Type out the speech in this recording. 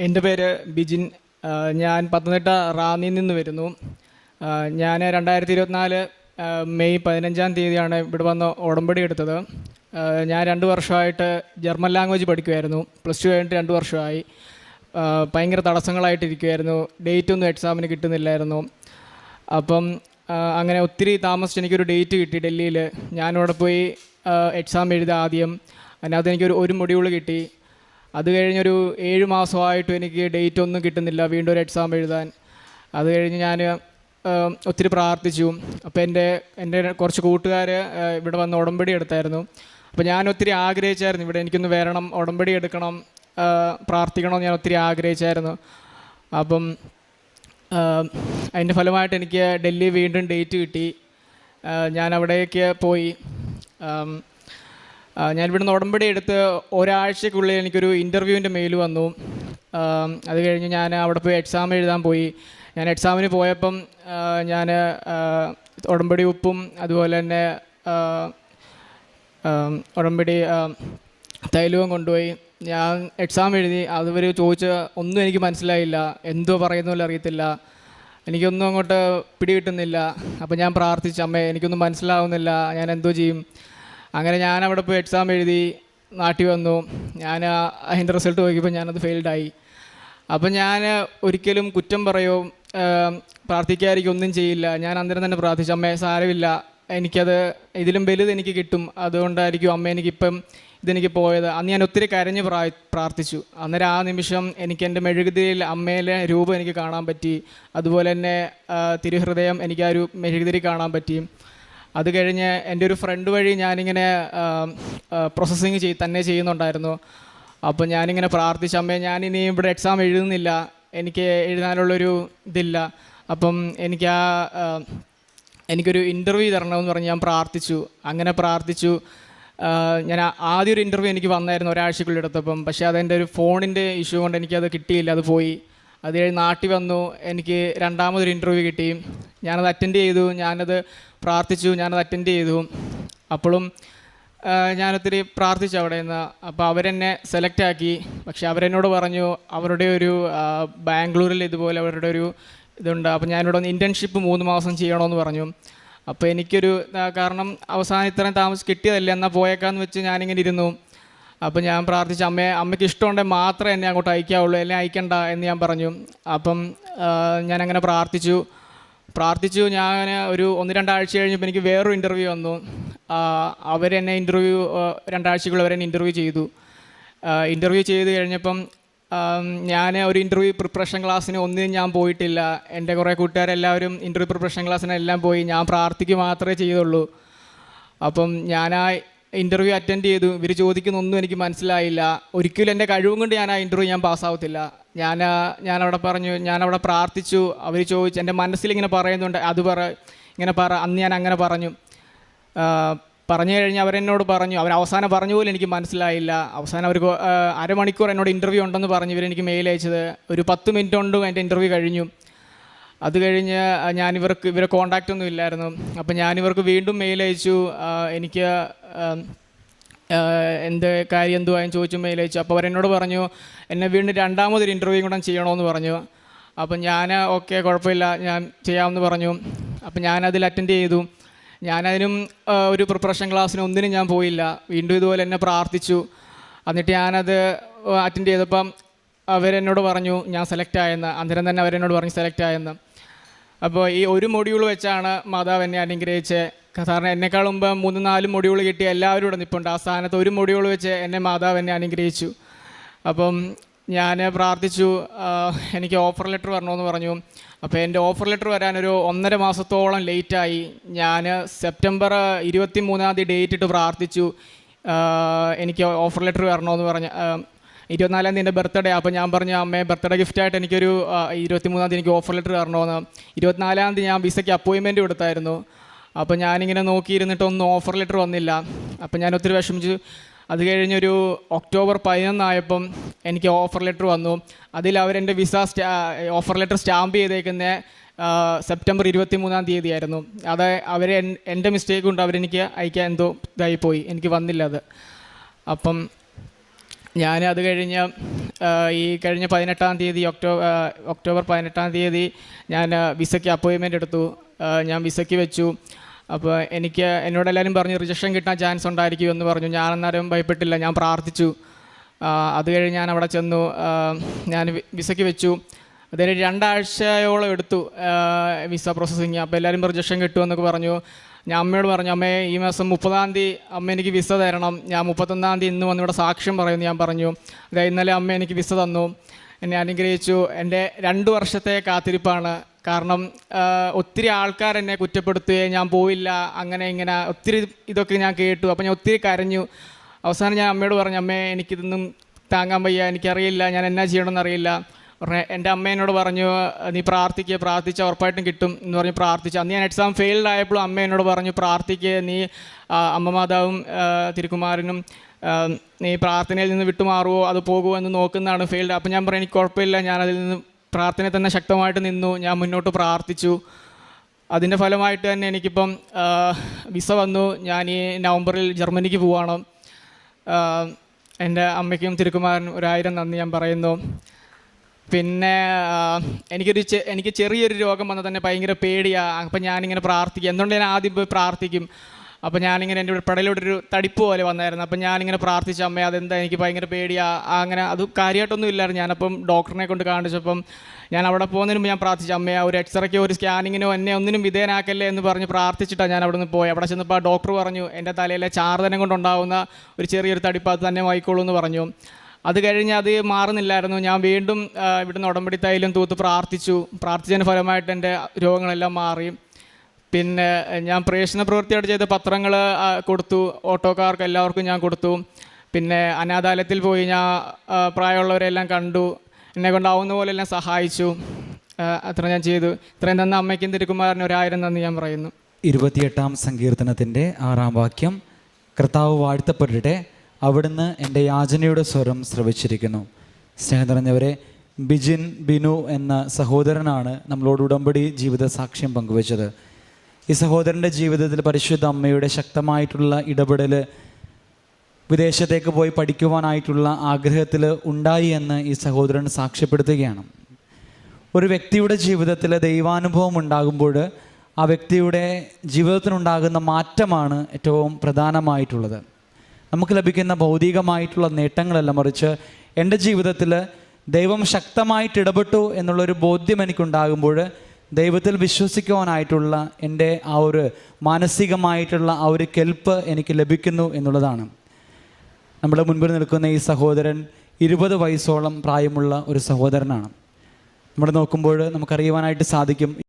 എൻ്റെ പേര് ബിജിൻ. ഞാൻ പത്തനംതിട്ട റാന്നിയിൽ നിന്ന് വരുന്നു. ഞാൻ 2024 മെയ് 15-ാം തീയതിയാണ് ഇവിടെ വന്ന് ഉടമ്പടി എടുത്തത്. ഞാൻ 2 വർഷമായിട്ട് ജർമ്മൻ ലാംഗ്വേജ് പഠിക്കുമായിരുന്നു. +2 കഴിഞ്ഞിട്ട് 2 വർഷമായി. ഭയങ്കര തടസ്സങ്ങളായിട്ടിരിക്കുമായിരുന്നു. ഡേറ്റ് ഒന്നും എക്സാമിന് കിട്ടുന്നില്ലായിരുന്നു. അപ്പം അങ്ങനെ ഒത്തിരി താമസിച്ച് എനിക്കൊരു ഡേറ്റ് കിട്ടി ഡൽഹിയിൽ. ഞാനവിടെ പോയി എക്സാം എഴുതി. ആദ്യം അതിനകത്ത് എനിക്കൊരു മൊഡ്യൂൾ കിട്ടി. അത് കഴിഞ്ഞൊരു 7 മാസമായിട്ടും എനിക്ക് ഡേറ്റ് ഒന്നും കിട്ടുന്നില്ല വീണ്ടും ഒരു എക്സാം എഴുതാൻ. അത് കഴിഞ്ഞ് ഞാൻ ഒത്തിരി പ്രാർത്ഥിച്ചു. അപ്പോൾ എൻ്റെ കുറച്ച് കൂട്ടുകാർ ഇവിടെ വന്ന് ഉടമ്പടി എടുത്തായിരുന്നു. അപ്പോൾ ഞാൻ ഒത്തിരി ആഗ്രഹിച്ചായിരുന്നു ഇവിടെ എനിക്കൊന്ന് വരണം, ഉടമ്പടി എടുക്കണം, പ്രാർത്ഥിക്കണമെന്ന് ഞാൻ ഒത്തിരി ആഗ്രഹിച്ചായിരുന്നു. അപ്പം അതിൻ്റെ ഫലമായിട്ട് എനിക്ക് ഡൽഹി വീണ്ടും ഡേറ്റ് കിട്ടി. ഞാൻ അവിടേക്ക് പോയി. ഞാൻ ഇവിടുന്ന് ഉടമ്പടി എടുത്ത് ഒരാഴ്ചക്കുള്ളിൽ എനിക്കൊരു ഇൻ്റർവ്യൂവിൻ്റെ മെയിൽ വന്നു. അത് കഴിഞ്ഞ് ഞാൻ അവിടെ പോയി എക്സാം എഴുതാൻ പോയി. ഞാൻ എക്സാമിന് പോയപ്പം ഞാൻ ഉടമ്പടി ഉപ്പും അതുപോലെ തന്നെ ഉടമ്പടി തൈലവും കൊണ്ടുപോയി. ഞാൻ എക്സാം എഴുതി. അതുവരെ ചോദിച്ച ഒന്നും എനിക്ക് മനസ്സിലായില്ല. എന്തോ പറയുന്നില്ല, അറിയത്തില്ല. എനിക്കൊന്നും അങ്ങോട്ട് പിടികിട്ടുന്നില്ല. അപ്പോൾ ഞാൻ പ്രാർത്ഥിച്ചു, അമ്മേ എനിക്കൊന്നും മനസ്സിലാവുന്നില്ല, ഞാൻ എന്തോ ചെയ്യും. അങ്ങനെ ഞാൻ അവിടെ പോയി എക്സാം എഴുതി നാട്ടിൽ വന്നു. ഞാൻ അതിൻ്റെ റിസൾട്ട് നോക്കിയപ്പോൾ ഞാനത് ഫെയിൽഡായി. അപ്പം ഞാൻ ഒരിക്കലും കുറ്റം പറയോ പ്രാർത്ഥിക്കാതിരിക്കും ഒന്നും ചെയ്യില്ല. ഞാൻ അന്നേരം തന്നെ പ്രാർത്ഥിച്ചു, അമ്മേ സാരമില്ല, എനിക്കത് ഇതിലും വലുത് എനിക്ക് കിട്ടും, അതുകൊണ്ടായിരിക്കും അമ്മ എനിക്കിപ്പം ഇതെനിക്ക് പോയത്. അന്ന് ഞാൻ ഒത്തിരി കരഞ്ഞ് പ്രാർത്ഥിച്ചു. അന്നേരം ആ നിമിഷം എനിക്ക് എൻ്റെ മെഴുകുതിരിയിൽ അമ്മയിലെ രൂപം എനിക്ക് കാണാൻ പറ്റി. അതുപോലെ തന്നെ തിരുഹൃദയം എനിക്ക് ആ ഒരു മെഴുകുതിരി കാണാൻ പറ്റി. അത് കഴിഞ്ഞ് എൻ്റെ ഒരു ഫ്രണ്ട് വഴി ഞാനിങ്ങനെ പ്രോസസ്സിങ് തന്നെ ചെയ്യുന്നുണ്ടായിരുന്നു. അപ്പോൾ ഞാനിങ്ങനെ പ്രാർത്ഥിച്ച, അമ്മേ ഞാനിനി ഇവിടെ എക്സാം എഴുതുന്നില്ല, എനിക്ക് എഴുതാനുള്ളൊരു ഇതില്ല, അപ്പം എനിക്കൊരു ഇൻ്റർവ്യൂ തരണമെന്ന് പറഞ്ഞ് ഞാൻ പ്രാർത്ഥിച്ചു. അങ്ങനെ പ്രാർത്ഥിച്ചു. ഞാൻ ആദ്യം ഒരു ഇൻ്റർവ്യൂ എനിക്ക് വന്നായിരുന്നു ഒരാഴ്ചക്കുള്ളിൽ എടുത്തപ്പം. പക്ഷേ അതെൻ്റെ ഒരു ഫോണിൻ്റെ ഇഷ്യൂ കൊണ്ട് എനിക്കത് കിട്ടിയില്ല, അത് പോയി. അത് കഴിഞ്ഞ് നാട്ടിൽ വന്നു, എനിക്ക് രണ്ടാമതൊരു ഇൻ്റർവ്യൂ കിട്ടി. ഞാനത് അറ്റൻഡ് ചെയ്തു. ഞാനത് പ്രാർത്ഥിച്ചു, ഞാനത് അറ്റൻഡ് ചെയ്തു. അപ്പോഴും ഞാനൊത്തിരി പ്രാർത്ഥിച്ചു അവിടെ നിന്ന്. അപ്പോൾ അവരെന്നെ സെലക്ട് ആക്കി. പക്ഷെ അവരെന്നോട് പറഞ്ഞു അവരുടെ ഒരു ബാംഗ്ലൂരിൽ ഇതുപോലെ അവരുടെ ഒരു ഇതുണ്ട്, അപ്പോൾ ഞാനിവിടെ ഒന്ന് ഇൻറ്റേൺഷിപ്പ് 3 മാസം ചെയ്യണമെന്ന് പറഞ്ഞു. അപ്പോൾ എനിക്കൊരു കാരണം അവസാനം ഇത്രയും താമസിച്ച് കിട്ടിയതല്ലേ, എന്നാൽ പോയേക്കാന്ന് വെച്ച് ഞാനിങ്ങനെ ഇരുന്നു. അപ്പം ഞാൻ പ്രാർത്ഥിച്ച, അമ്മയ്ക്ക് ഇഷ്ടമുണ്ടെങ്കിൽ മാത്രമേ എന്നെ അങ്ങോട്ട് അയക്കാവുള്ളൂ, എന്നെ അയക്കണ്ട എന്ന് ഞാൻ പറഞ്ഞു. അപ്പം ഞാനങ്ങനെ പ്രാർത്ഥിച്ചു. ഞാൻ ഒരു 1-2 ആഴ്ച കഴിഞ്ഞപ്പോൾ എനിക്ക് വേറൊരു ഇൻ്റർവ്യൂ വന്നു. അവരെന്നെ ഇൻ്റർവ്യൂ 2 ആഴ്ചക്കുള്ളിൽ അവരെന്നെ ഇൻ്റർവ്യൂ ചെയ്ത് കഴിഞ്ഞപ്പം ഞാൻ ഒരു ഇൻ്റർവ്യൂ പ്രിപ്പറേഷൻ ക്ലാസ്സിന് ഒന്നിനും ഞാൻ പോയിട്ടില്ല. എൻ്റെ കുറേ കൂട്ടുകാരെല്ലാവരും ഇൻ്റർവ്യൂ പ്രിപ്പറേഷൻ ക്ലാസ്സിനെല്ലാം പോയി. ഞാൻ പ്രാർത്ഥിക്കുക മാത്രമേ ചെയ്തുള്ളൂ. അപ്പം ഞാൻ ആ ഇൻ്റർവ്യൂ അറ്റൻഡ് ചെയ്തു. ഇവർ ചോദിക്കുന്നൊന്നും എനിക്ക് മനസ്സിലായില്ല. ഒരിക്കലും എൻ്റെ കഴിവും കൊണ്ട് ഞാൻ ആ ഇൻ്റർവ്യൂ ഞാൻ പാസ്സാവത്തില്ല. ഞാനവിടെ പ്രാർത്ഥിച്ചു. അവർ ചോദിച്ചു, എൻ്റെ മനസ്സിലിങ്ങനെ പറയുന്നുണ്ട്, ഇങ്ങനെ അന്ന് ഞാൻ അങ്ങനെ പറഞ്ഞു കഴിഞ്ഞ് അവരെന്നോട് പറഞ്ഞു. അവസാനം പറഞ്ഞു പോലും എനിക്ക് മനസ്സിലായില്ല. അവസാനം അവർക്ക് അരമണിക്കൂർ എന്നോട് ഇൻ്റർവ്യൂ ഉണ്ടെന്ന് പറഞ്ഞു ഇവരെനിക്ക് മെയിൽ അയച്ചത്. ഒരു 10 മിനിറ്റ് കൊണ്ട് എൻ്റെ ഇൻ്റർവ്യൂ കഴിഞ്ഞു. അത് കഴിഞ്ഞ് ഇവരെ കോൺടാക്റ്റ് ഒന്നും ഇല്ലായിരുന്നു. അപ്പം ഞാനിവർക്ക് വീണ്ടും മെയിൽ അയച്ചു. എനിക്ക് എന്ത് കാര്യം എന്തുവായും ചോദിച്ചു മെയിൽ അയച്ചു. അപ്പോൾ അവരെന്നോട് പറഞ്ഞു എന്നെ വീണ്ടും രണ്ടാമതൊരു ഇൻ്റർവ്യൂ കൂടെ ചെയ്യണമെന്ന് പറഞ്ഞു. അപ്പം ഞാൻ ഓക്കെ കുഴപ്പമില്ല, ഞാൻ ചെയ്യാമെന്ന് പറഞ്ഞു. അപ്പം ഞാനതിൽ അറ്റൻഡ് ചെയ്തു. ഞാനതിനും ഒരു പ്രിപ്പറേഷൻ ക്ലാസ്സിന് ഒന്നിനും ഞാൻ പോയില്ല. വീണ്ടും ഇതുപോലെ എന്നെ പ്രാർത്ഥിച്ചു. എന്നിട്ട് ഞാനത് അറ്റൻഡ് ചെയ്തപ്പം അവരെന്നോട് പറഞ്ഞു ഞാൻ സെലക്ട് ആയെന്ന്. അന്നേരം തന്നെ അവരെന്നോട് പറഞ്ഞു സെലക്ട് ആയെന്ന്. അപ്പോൾ ഈ ഒരു മൊഡ്യൂൾ വെച്ചാണ് മാതാവ് എന്നെ അനുഗ്രഹിച്ചത്. കാരണം എന്നെക്കാൾ മുമ്പ് 3-4 മൊഡ്യൂൾ കിട്ടിയ എല്ലാവരും ഇവിടെ നിൽപ്പുണ്ട്. ആ സ്ഥാനത്ത് ഒരു മൊഡ്യൂൾ വെച്ച് മാതാവ് എന്നെ അനുഗ്രഹിച്ചു. അപ്പം ഞാൻ പ്രാർത്ഥിച്ചു, എനിക്ക് ഓഫർ ലെറ്റർ വരണമെന്ന് പറഞ്ഞു. അപ്പോൾ എൻ്റെ ഓഫർ ലെറ്റർ വരാനൊരു 1.5 മാസത്തോളം ലേറ്റായി. ഞാൻ സെപ്റ്റംബർ 23-ാം തീയതി ഡേറ്റ് ഇട്ട് പ്രാർത്ഥിച്ചു, എനിക്ക് ഓഫർ ലെറ്റർ വരണമെന്ന് പറഞ്ഞു. 24-ാം തീയതി എൻ്റെ ബർത്ത്ഡേ. അപ്പോൾ ഞാൻ പറഞ്ഞു, അമ്മേ ബർത്ത്ഡേ ഗിഫ്റ്റായിട്ട് എനിക്കൊരു 23-ാം തീയതി എനിക്ക് ഓഫർ ലെറ്റർ തരണമെന്ന്. 24-ാം തീയതി ഞാൻ വിസയ്ക്ക് അപ്പോയിൻമെൻറ്റ് കൊടുത്തായിരുന്നു. അപ്പോൾ ഞാനിങ്ങനെ നോക്കിയിരുന്നിട്ടൊന്നും ഓഫർ ലെറ്റർ വന്നില്ല. അപ്പം ഞാൻ ഒത്തിരി വിഷമിച്ചു. അത് കഴിഞ്ഞൊരു ഒക്ടോബർ 11 ആയപ്പം എനിക്ക് ഓഫർ ലെറ്റർ വന്നു. അതിൽ അവരെൻ്റെ ഓഫർ ലെറ്റർ സ്റ്റാമ്പ് ചെയ്തേക്കുന്ന സെപ്റ്റംബർ 23-ാം തീയതി ആയിരുന്നു. അത് എൻ്റെ മിസ്റ്റേക്ക് കൊണ്ട് അവരെനിക്ക് അയക്കാൻ എന്തോ ഇതായിപ്പോയി, എനിക്ക് വന്നില്ല അത്. അപ്പം ഞാൻ അത് കഴിഞ്ഞ് ഈ കഴിഞ്ഞ 18-ാം തീയതി ഒക്ടോബർ 18-ാം തീയതി ഞാൻ വിസയ്ക്ക് അപ്പോയിൻമെൻ്റ് എടുത്തു. ഞാൻ വിസയ്ക്ക് വെച്ചു. അപ്പോൾ എന്നോടെല്ലാവരും പറഞ്ഞു റിജക്ഷൻ കിട്ടാൻ ചാൻസ് ഉണ്ടായിരിക്കും എന്ന് പറഞ്ഞു. ഞാൻ അന്നേരം ഭയപ്പെട്ടില്ല, ഞാൻ പ്രാർത്ഥിച്ചു. അത് കഴിഞ്ഞ് ഞാൻ അവിടെ ചെന്നു, ഞാൻ വിസയ്ക്ക് വെച്ചു. അതിന് 2 ആഴ്ചയോളം എടുത്തു വിസ പ്രോസസ്സിങ്. അപ്പോൾ എല്ലാവരും റിജക്ഷൻ കിട്ടുമെന്നൊക്കെ പറഞ്ഞു. ഞാൻ അമ്മയോട് പറഞ്ഞു, അമ്മേ ഈ മാസം 30-ാം തീയതി അമ്മ എനിക്ക് വിസ തരണം, ഞാൻ 31-ാം തീയതി ഇന്ന് വന്ന് ഇവിടെ സാക്ഷ്യം പറയുമെന്ന് ഞാൻ പറഞ്ഞു. അതായത് ഇന്നലെ അമ്മ എനിക്ക് വിസ തന്നു, എന്നെ അനുഗ്രഹിച്ചു. എൻ്റെ 2 വർഷത്തെ കാത്തിരിപ്പാണ്. കാരണം ഒത്തിരി ആൾക്കാർ എന്നെ കുറ്റപ്പെടുത്തുകയും ഞാൻ പോയില്ല അങ്ങനെ ഇങ്ങനെ ഒത്തിരി ഇതൊക്കെ ഞാൻ കേട്ടു. അപ്പോൾ ഞാൻ ഒത്തിരി കരഞ്ഞു. അവസാനം ഞാൻ അമ്മയോട് പറഞ്ഞു, അമ്മേ എനിക്കിതൊന്നും താങ്ങാൻ വയ്യ, എനിക്കറിയില്ല ഞാൻ എന്നാ ചെയ്യണമെന്ന് അറിയില്ല. എൻ്റെ അമ്മ എന്നോട് പറഞ്ഞു, നീ പ്രാർത്ഥിച്ചാൽ ഉറപ്പായിട്ടും കിട്ടും എന്ന് പറഞ്ഞ് പ്രാർത്ഥിച്ചു. അന്ന് ഞാൻ എക്സാം ഫെയിൽഡ് ആയപ്പോഴും അമ്മ എന്നോട് പറഞ്ഞു, പ്രാർത്ഥിക്കുക, നീ അമ്മ മാതാവും തിരുക്കുമാരനും നീ പ്രാർത്ഥനയിൽ നിന്ന് വിട്ടുമാറുമോ അത് പോകുമോ എന്ന് നോക്കുന്നതാണ് ഫെയിൽഡ്. അപ്പോൾ ഞാൻ പറഞ്ഞു എനിക്ക് കുഴപ്പമില്ല, ഞാനതിൽ നിന്ന് പ്രാർത്ഥനയിൽ തന്നെ ശക്തമായിട്ട് നിന്നു, ഞാൻ മുന്നോട്ട് പ്രാർത്ഥിച്ചു. അതിൻ്റെ ഫലമായിട്ട് തന്നെ എനിക്കിപ്പം വിസ വന്നു. ഞാൻ ഈ നവംബറിൽ ജർമ്മനിക്ക് പോവുകയാണ്. എൻ്റെ അമ്മയ്ക്കും തിരുക്കുമാരനും 1000 നന്ദി ഞാൻ പറയുന്നു. പിന്നെ എനിക്ക് ചെറിയൊരു രോഗം വന്നാൽ തന്നെ ഭയങ്കര പേടിയാണ്. അപ്പം ഞാനിങ്ങനെ പ്രാർത്ഥിക്കും. എന്തുകൊണ്ട് ഞാൻ ആദ്യം പോയി പ്രാർത്ഥിക്കും. അപ്പോൾ ഞാനിങ്ങനെ എൻ്റെ പടയിലോട്ടൊരു തടിപ്പ് പോലെ വന്നായിരുന്നു. അപ്പം ഞാനിങ്ങനെ പ്രാർത്ഥിച്ച അമ്മ അതെന്താ എനിക്ക് ഭയങ്കര പേടിയാണ്. അങ്ങനെ അത് കാര്യമായിട്ടൊന്നും ഇല്ലായിരുന്നു. ഞാനപ്പം ഡോക്ടറിനെ കൊണ്ട് കാണിച്ചപ്പം ഞാൻ അവിടെ പോകുന്നതിന് മുമ്പ് ഞാൻ പ്രാർത്ഥിച്ച അമ്മയെ ഒരു എക്സ്റേക്കോ ഒരു സ്കാനിങ്ങിനോ എന്നെ ഒന്നിനും വിധേയനാക്കല്ലേ എന്ന് പറഞ്ഞ് പ്രാർത്ഥിച്ചിട്ടാണ് ഞാൻ അവിടെ നിന്ന് പോയി. അവിടെ ചെന്നപ്പോൾ ഡോക്ടർ പറഞ്ഞു എൻ്റെ തലയിലെ ചാർദനം കൊണ്ടുണ്ടാകുന്ന ഒരു ചെറിയൊരു തടിപ്പ് അത് തന്നെ വായിക്കോളൂ എന്ന് പറഞ്ഞു. അത് കഴിഞ്ഞ് അത് മാറുന്നില്ലായിരുന്നു. ഞാൻ വീണ്ടും ഇവിടുന്ന് ഉടമ്പടി തൈലം തൂത്ത് പ്രാർത്ഥിച്ചതിന് ഫലമായിട്ട് എൻ്റെ രോഗങ്ങളെല്ലാം മാറി. പിന്നെ ഞാൻ പ്രേക്ഷണ പ്രവൃത്തിയായിട്ട് ചെയ്ത പത്രങ്ങൾ കൊടുത്തു, ഓട്ടോക്കാർക്ക് എല്ലാവർക്കും ഞാൻ കൊടുത്തു. പിന്നെ അനാഥാലയത്തിൽ പോയി ഞാൻ പ്രായമുള്ളവരെല്ലാം കണ്ടു, എന്നെ കൊണ്ടാവുന്ന പോലെ എല്ലാം സഹായിച്ചു. അത്ര ഞാൻ ചെയ്തു. ഇത്രയും തന്ന അമ്മയ്ക്കും തിരുക്കുമാരനും 1000 നന്ദി ഞാൻ പറയുന്നു. 28-ാം സങ്കീർത്തനത്തിൻ്റെ 6-ാം വാക്യം, കർത്താവ് വാഴ്ത്തപ്പെടട്ടെ, അവിടുന്ന് എൻ്റെ യാചനയുടെ സ്വരം ശ്രവിച്ചിരിക്കുന്നു. സ്നേഹം നിറഞ്ഞവരെ, ബിനു എന്ന സഹോദരനാണ് നമ്മളോട് ഉടമ്പടി ജീവിത സാക്ഷ്യം പങ്കുവച്ചത്. ഈ സഹോദരൻ്റെ ജീവിതത്തിൽ പരിശുദ്ധ അമ്മയുടെ ശക്തമായിട്ടുള്ള ഇടപെടൽ വിദേശത്തേക്ക് പോയി പഠിക്കുവാനായിട്ടുള്ള ആഗ്രഹത്തിൽ ഉണ്ടായി എന്ന് ഈ സഹോദരൻ സാക്ഷ്യപ്പെടുത്തുകയാണ്. ഒരു വ്യക്തിയുടെ ജീവിതത്തിൽ ദൈവാനുഭവം ഉണ്ടാകുമ്പോൾ ആ വ്യക്തിയുടെ ജീവിതത്തിനുണ്ടാകുന്ന മാറ്റമാണ് ഏറ്റവും പ്രധാനമായിട്ടുള്ളത്. നമുക്ക് ലഭിക്കുന്ന ഭൗതികമായിട്ടുള്ള നേട്ടങ്ങളല്ല, മറിച്ച് എൻ്റെ ജീവിതത്തിൽ ദൈവം ശക്തമായിട്ട് ഇടപെട്ടു എന്നുള്ളൊരു ബോധ്യം എനിക്കുണ്ടാകുമ്പോൾ ദൈവത്തിൽ വിശ്വസിക്കുവാനായിട്ടുള്ള എൻ്റെ ആ ഒരു മാനസികമായിട്ടുള്ള ആ ഒരു കെൽപ്പ് എനിക്ക് ലഭിക്കുന്നു എന്നുള്ളതാണ്. നമ്മുടെ മുൻപിൽ നിൽക്കുന്ന ഈ സഹോദരൻ 20 വയസ്സോളം പ്രായമുള്ള ഒരു സഹോദരനാണ്. നമ്മൾ നോക്കുമ്പോൾ നമുക്കറിയുവാനായിട്ട് സാധിക്കും